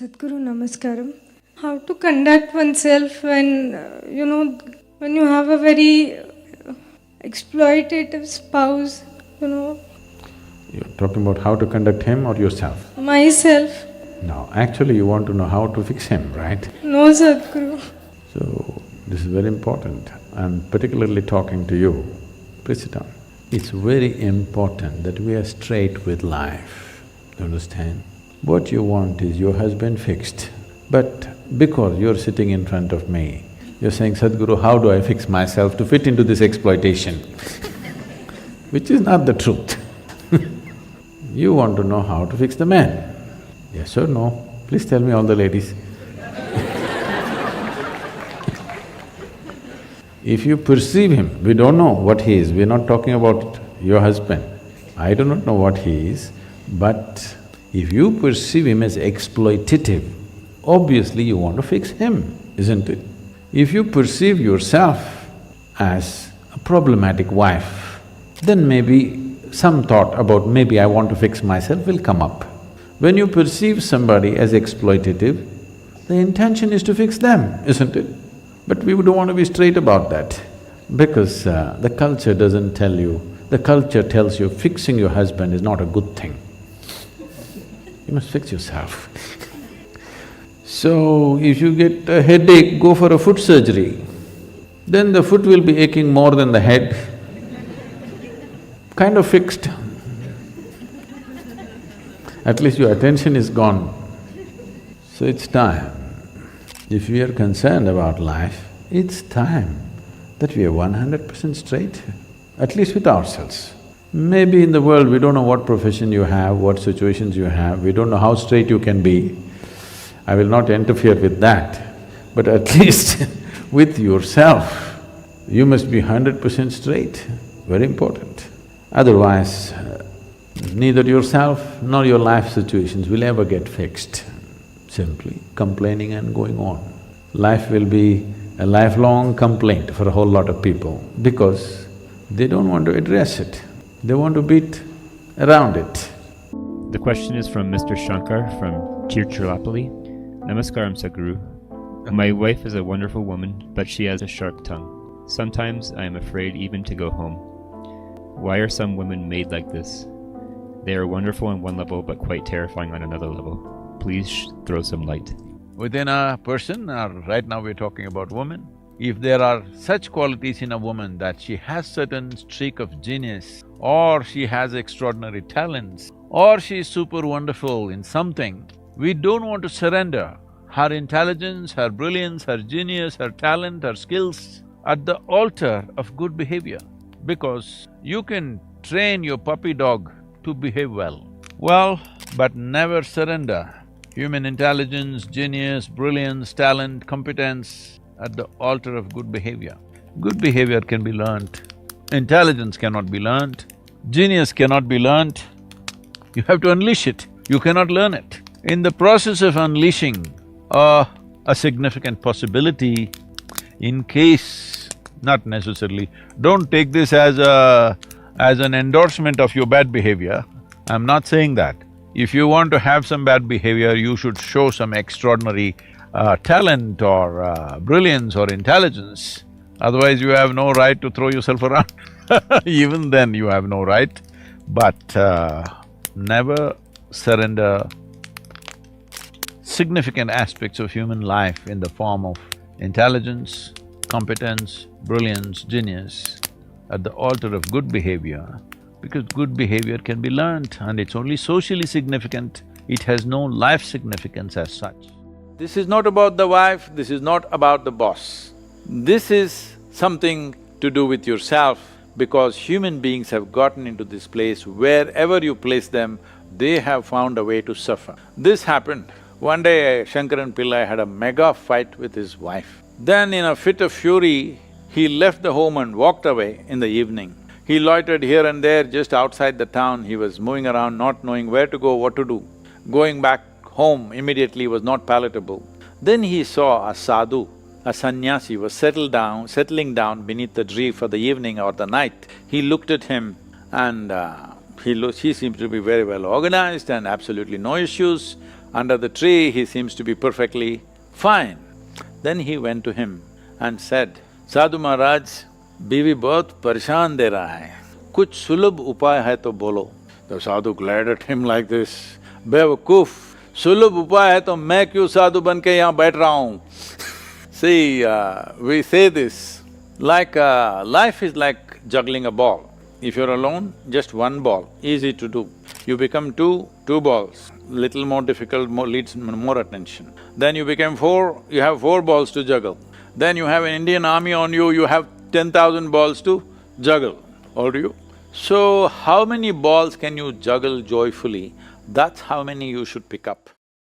Sadhguru, Namaskaram. How to conduct oneself when, when you have a very exploitative spouse, You're talking about how to conduct him or yourself? Myself. No, actually you want to know how to fix him, right? No, Sadhguru. So, this is very important. I'm particularly talking to you. Please sit down. It's very important that we are straight with life, you understand? What you want is your husband fixed, but because you're sitting in front of me, you're saying, Sadhguru, how do I fix myself to fit into this exploitation? Which is not the truth. You want to know how to fix the man. Yes or no? Please tell me, all the ladies. If you perceive him, we don't know what he is, we're not talking about your husband. I do not know what he is, but if you perceive him as exploitative, obviously you want to fix him, isn't it? If you perceive yourself as a problematic wife, then maybe some thought about maybe I want to fix myself will come up. When you perceive somebody as exploitative, the intention is to fix them, isn't it? But we don't want to be straight about that, because the culture doesn't tell you, the culture tells you fixing your husband is not a good thing. You must fix yourself. So, if you get a headache, go for a foot surgery, then the foot will be aching more than the head, kind of fixed. At least your attention is gone. So it's time. If we are concerned about life, it's time that we are 100% straight, at least with ourselves. Maybe in the world we don't know what profession you have, what situations you have, we don't know how straight you can be. I will not interfere with that, but at least with yourself, you must be 100% straight, very important. Otherwise, neither yourself nor your life situations will ever get fixed, simply complaining and going on. Life will be a lifelong complaint for a whole lot of people because they don't want to address it. They want to beat around it. The question is from Mr. Shankar from Tirchulapalli. Namaskaram, Sadhguru. My wife is a wonderful woman, but she has a sharp tongue. Sometimes I am afraid even to go home. Why are some women made like this? They are wonderful on one level, but quite terrifying on another level. Please throw some light. Within a person, or right now we're talking about women, if there are such qualities in a woman that she has certain streak of genius, or she has extraordinary talents, or she is super wonderful in something, we don't want to surrender her intelligence, her brilliance, her genius, her talent, her skills at the altar of good behavior. Because you can train your puppy dog to behave well, but never surrender human intelligence, genius, brilliance, talent, competence at the altar of good behavior. Good behavior can be learnt, intelligence cannot be learnt, genius cannot be learnt. You have to unleash it, you cannot learn it. In the process of unleashing a significant possibility, in case, not necessarily, don't take this as an endorsement of your bad behavior, I'm not saying that. If you want to have some bad behavior, you should show some extraordinary talent or brilliance or intelligence, otherwise you have no right to throw yourself around. Even then you have no right, but never surrender significant aspects of human life in the form of intelligence, competence, brilliance, genius at the altar of good behavior, because good behavior can be learnt and it's only socially significant, it has no life significance as such. This is not about the wife, this is not about the boss. This is something to do with yourself, because human beings have gotten into this place, wherever you place them, they have found a way to suffer. This happened. One day, Shankaran Pillai had a mega fight with his wife. Then in a fit of fury, he left the home and walked away in the evening. He loitered here and there just outside the town, he was moving around not knowing where to go, what to do. Going back home immediately was not palatable. Then he saw a sadhu, a sannyasi was settling down beneath the tree for the evening or the night. He looked at him and he seemed to be very well organized and absolutely no issues. Under the tree, he seems to be perfectly fine. Then he went to him and said, Sadhu Maharaj, बीवी बहुत परेशान दे रहा है, कुछ सुलभ उपाय है तो बोलो। The sadhu glared at him like this, बेवकूफ, सुलभ उपाय है तो मैं क्यों साधु बन के यहाँ बैठ रहा हूँ? See, we say this, like life is like juggling a ball. If you're alone, just one ball, easy to do. You become two balls, little more difficult, needs more attention. Then you become four, you have 4 balls to juggle. Then you have an Indian army on you, you have 10,000 balls to juggle, or do you? So, how many balls can you juggle joyfully? That's how many you should pick up.